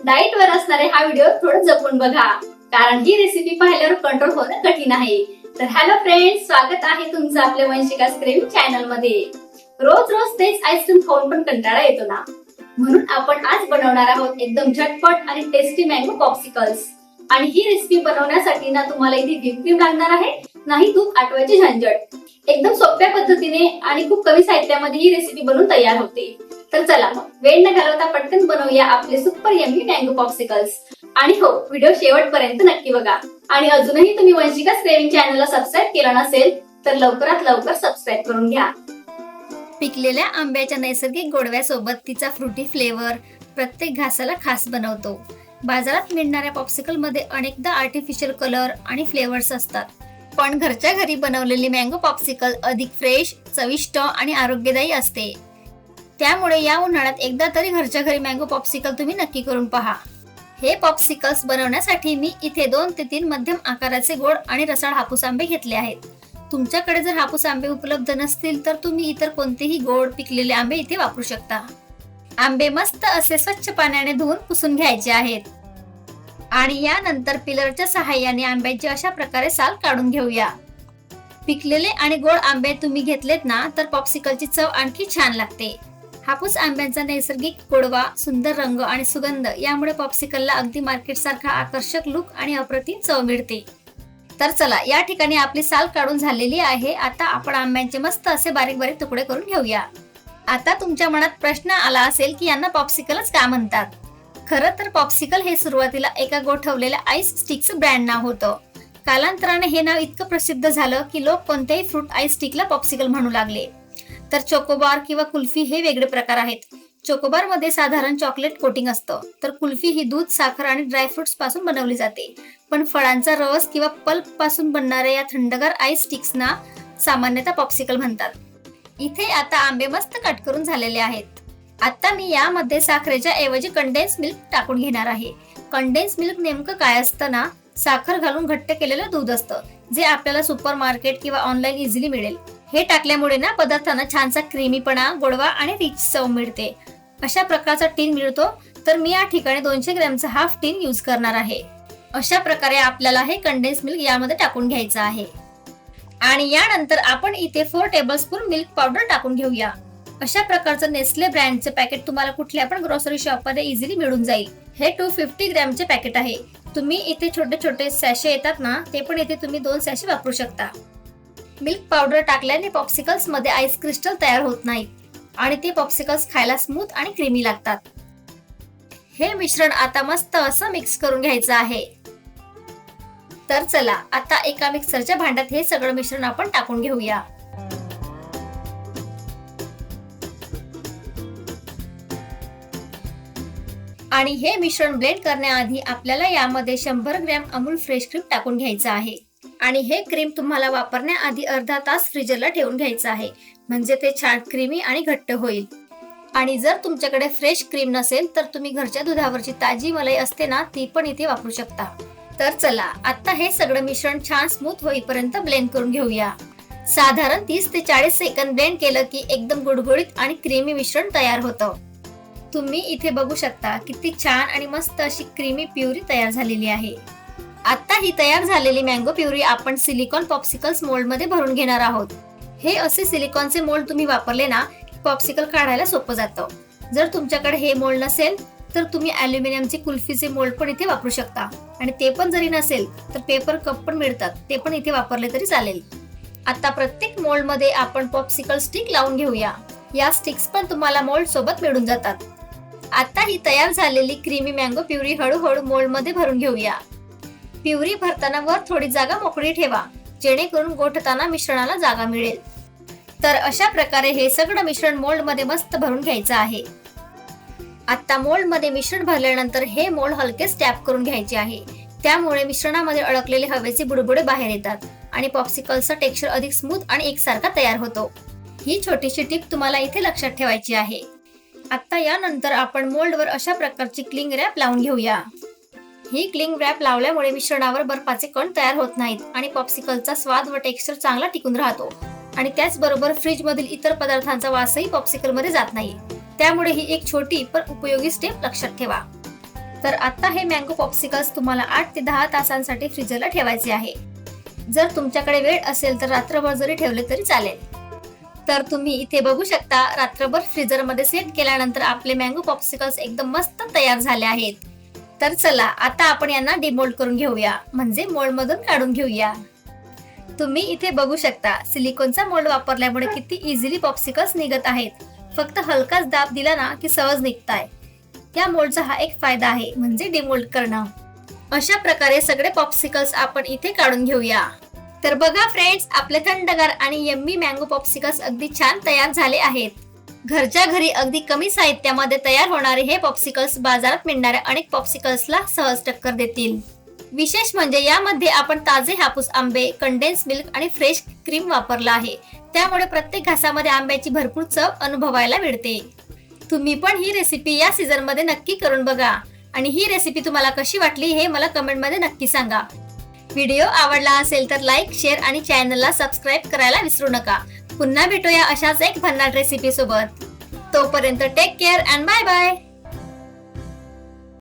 Diet वर असणारे हा व्हिडिओ थोडं जपून बघा, कारण ही रेसिपी पाहिल्यावर कंट्रोल होणं कठीण आहे. तर हॅलो फ्रेंड्स, स्वागत आहे तुमचं आपल्या वंशिकास क्रेविंग चॅनल मध्ये. रोज रोज तेच आईस्क्रीम खाऊन पण कंटाळा येतो ना, म्हणून आपण आज बनवणार आहोत एकदम झटपट आणि टेस्टी मँगो पॉप्सिकल्स. आणि ही रेसिपी बनवण्यासाठी ना तुम्हाला इथे व्हिप लागणार आहे, नाही दूध आटवायची झंझट. एकदम सोप्या पद्धतीने आणि खूप कमी साहित्यामध्ये ही रेसिपी बनवून तयार होते. तर चला मग वेळ न घालवता पटकन बनवूया आपले सुपर यम्मी मँगो पॉप्सिकल्स. आणि हो, व्हिडिओ शेवटपर्यंत नक्की बघा. आणि अजूनही तुम्ही वंशिकास क्रेविंग चॅनलला सबस्क्राईब केलं नसेल तर लवकरात लवकर सबस्क्राईब करून घ्या. पिकलेल्या आंब्याच्या नैसर्गिक गोडव्यासोबत तिचा फ्रुटी फ्लेवर प्रत्येक घासाला खास बनवतो. बाजारात मिळणाऱ्या पॉप्सिकल मध्ये अनेकदा आर्टिफिशियल कलर आणि फ्लेवर्स असतात, पण घरच्या घरी बनवलेली मँगो पॉप्सिकल अधिक फ्रेश, चविष्ट आणि आरोग्यदायी असते. त्यामुळे या उन्हाळ्यात एकदा तरी घरच्या घरी मँगो पॉप्सिकल तुम्ही नक्की करून पहा. हे पॉप्सिकल्स बनवण्यासाठी मी इथे 2 ते 3 मध्यम आकाराचे गोड आणि रसाळ हापूस आंबे घेतले आहेत. तुमच्याकडे जर हापूस आंबे उपलब्ध नसतील तर तुम्ही इतर कोणतेही गोड पिकलेले आंबे इथे वापरू शकता. आंबे मस्त असे स्वच्छ पाण्याने धुवून पुसून घ्यायचे आहेत आणि यानंतर पिलरच्या सहाय्याने आंब्याची अशा प्रकारे साल काढून घेऊया. पिकलेले आणि गोड आंबे तुम्ही घेतलेत ना तर पॉप्सिकलची चव आणखी छान लागते. हापूस आंब्यांचा नैसर्गिक गोडवा, सुंदर रंग आणि सुगंध यामुळे पॉप्सिकलला अगदी मार्केट सारखा आकर्षक लुक आणि अप्रतिम चव मिळते. तर चला, या ठिकाणी आपली साल काढून झालेली आहे. आता आपण आंब्यांचे मस्त असे बारीक बारीक तुकडे करून घेऊया. आता तुमच्या मनात प्रश्न आला असेल की यांना पॉप्सिकलच का म्हणतात. खरं तर पॉप्सिकल हे सुरुवातीला एका गोठवलेल्या आईस स्टिकचं ब्रँड नाव होतं. कालांतराने हे नाव इतकं प्रसिद्ध झालं की लोक कोणत्याही फ्रूट आईस स्टिकला पॉप्सिकल म्हणू लागले. तर चोकोबार किंवा कुल्फी हे वेगळे प्रकार आहेत. चोकोबार मध्ये साधारण चॉकलेट कोटिंग असतं, तर कुल्फी ही दूध, साखर आणि ड्रायफ्रुट्स पासून बनवली जाते. पण फळांचा रस किंवा पल्प पासून बनणाऱ्या या थंडगार आईस स्टिक्सना सामान्यतः पॉप्सिकल म्हणतात. इथे आता आंबे मस्त कट करून झालेले आहेत. आता मी यामध्ये साखरेच्या ऐवजी कंडेन्स मिल्क टाकून घेणार आहे. कंडेन्स मिल्क नेमकं काय असतं ना, साखर घालून घट्ट केलेलं दूध असतं, जे आपल्याला सुपर मार्केट किंवा ऑनलाईन इझिली मिळेल. हे टाकल्यामुळे ना पदार्थांना छानसा क्रीमीपणा, गोडवा आणि रिच चव मिळते. अशा प्रकारचा टीन मिळतो, तर मी या ठिकाणी 200 ग्रॅमचा हाफ टीन यूज करणार आहे. अशा प्रकारे आपल्याला हे कंडेन्स मिल्क यामध्ये टाकून घ्यायचं आहे. आणि यानंतर आपण इथे 4 टेबलस्पून मिल्क पावडर टाकून घेऊया. अशा प्रकारचं नेस्ले ब्रँडचे पॅकेट तुम्हाला कुठल्या पण ग्रोसरी शॉप मध्ये इझिली मिळून जाईल. हे 250 ग्रॅमचे पॅकेट आहे. तुम्ही इथे छोटे छोटे सॅशे येतात ना, ते पण इथे तुम्ही 2 सॅशे वापरू शकता. मिल्क पावडर टाकल्याने पॉप्सिकल्स मध्ये आईस क्रिस्टल तयार होत नाहीत आणि ते पॉप्सिकल्स खायला स्मूथ आणि क्रीमी लागतात. हे मिश्रण आता मस्त असं मिक्स करून घ्यायचं आहे. तर चला, आता एका मिक्सरच्या भांड्यात हे सगळं मिश्रण आपण टाकून घेऊया. आणि हे मिश्रण ब्लेंड करण्याआधी आपल्याला यामध्ये 100 ग्रॅम अमूल फ्रेश क्रीम टाकून घ्यायचं आहे. आणि हे क्रीम तुम्हाला वापरण्याआधी अर्धा तास फ्रीजरला ठेवून घ्यायचं आहे, म्हणजे ते छान क्रीमी आणि घट्ट होईल. आणि जर तुमच्याकडे फ्रेश क्रीम नसेल तर तुम्ही घरच्या दुधावरची ताजी मलाई असते ना, ती पण इथे वापरू शकता. तर चला, आता हे सगळं मिश्रण छान स्मूथ होईपर्यंत ब्लेंड करून घेऊया. साधारण 30 ते 40 सेकंद ब्लेंड केलं की एकदम गुडगुडीत आणि क्रीमी मिश्रण तयार होतं. तुम्ही इथे बघू शकता किती छान आणि मस्त अशी क्रीमी प्युरी तयार झालेली आहे. आता ही तयार झालेली मँगो प्युरी आपण सिलिकॉन पॉप्सिकल्स मोल्ड मध्ये भरून घेणार आहोत. हे असे सिलिकॉनचे मोल्ड तुम्ही वापरले ना, पॉप्सिकल काढायला सोपं जातं. जर तुमच्याकडे हे मोल्ड नसेल तर तुम्ही अॅल्युमिनियमचे कुल्फीचे मोल्ड पण इथे वापरू शकता. आणि ते पण जरी नसेल तर पेपर कप पण मिळतात, ते पण इथे वापरले तरी चालेल. आता प्रत्येक मोल्ड मध्ये आपण पॉप्सिकल स्टिक लावून घेऊया. या स्टिक्स पण तुम्हाला मोल्ड सोबत मिळून जातात. आता ही तयार झालेली क्रीमी मँगो प्युरी हळूहळू मोल्ड मध्ये भरून घेऊया. प्युरी भरताना वर थोडी जागा मोकळी ठेवा, जेणेकरून गोठताना मिश्रणाला जागा मिळेल. तर अशा प्रकारे हे सगळं मिश्रण मोल्ड मध्ये मस्त भरून घ्यायचं आहे. आता मोल्ड मध्ये मिश्रण भरल्यानंतर हे मोल्ड हलके स्टॅप करून घ्यायचे आहे. त्यामुळे मिश्रणामध्ये अडकलेले हवेचे बुडबुडे बाहेर येतात आणि पॉप्सिकलचा टेक्स्चर अधिक स्मूथ आणि एकसारखा तयार होतो. ही छोटीशी टिप तुम्हाला इथे लक्षात ठेवायची आहे. आता यानंतर आपण मोल्डवर अशा प्रकारची क्लिंग रॅप लावून घेऊया. ही क्लिंग रॅप लावल्यामुळे मिश्रणावर बर्फाचे कण तयार होत नाहीत आणि पॉप्सिकलचा स्वाद व टेक्स्चर चांगला टिकून राहतो. आणि त्याचबरोबर फ्रीज मधील इतर पदार्थांचा वासही पॉप्सिकल मध्ये जात नाही. त्यामुळे ही एक छोटी पण उपयोगी स्टेप लक्षात ठेवा. तर आता हे मँगो पॉप्सिकल्स तुम्हाला 8 ते 10 तासांसाठी फ्रीजरला ठेवायचे आहे. जर तुमच्याकडे वेळ असेल तर रात्रभर जरी ठेवले तरी चालेल. तर तुम्ही इथे बघू शकता, रात्रभर फ्रीजरमध्ये सेट केल्यानंतर आपले मँगो पॉप्सिकल्स एकदम मस्त तयार झाले आहेत. तर चला आता आपण यांना डिमोल्ड करून घेऊया, म्हणजे मोल्ड मधून काढून घेऊया. तुम्ही इथे बघू शकता, सिलिकॉनचा मोल्ड वापरल्यामुळे किती इझिली पॉप्सिकल्स निघत आहेत. फक्त हलकाच दाब दिला ना की सहज निघताय. या मोल्डचा हा एक फायदा आहे, म्हणजे डिमोल्ड करणं. अशा प्रकारे सगळे पॉप्सिकल्स आपण इथे काढून घेऊया. तर बघा फ्रेंड्स, आपले थंडगार आणि यम्मी मँगो पॉप्सिकल्स अगदी छान तयार झाले आहेत. घरच्या घरी अगदी कमी साहित्यामध्ये तयार होणारे हे पॉप्सिकल्स बाजारात मिळणाऱ्या अनेक पॉप्सिकल्सला सहज टक्कर देतील. विशेष म्हणजे यामध्ये आपण ताजे हापूस आंबे, कंडेन्स मिल्क आणि फ्रेश क्रीम वापरला आहे. त्यामुळे प्रत्येक घासामध्ये आंब्याची भरपूर चव अनुभवायला मिळते. तुम्ही पण ही रेसिपी या सीझन मध्ये नक्की करून बघा आणि ही रेसिपी तुम्हाला कशी वाटली हे मला कमेंट मध्ये नक्की सांगा. व्हिडिओ आवडला असेल तर लाईक, शेअर आणि चॅनलला सबस्क्राईब करायला विसरू नका. पुन्हा भेटूया अशाच एक भन्नाट रेसिपी सोबत. तोपर्यंत take care and bye bye.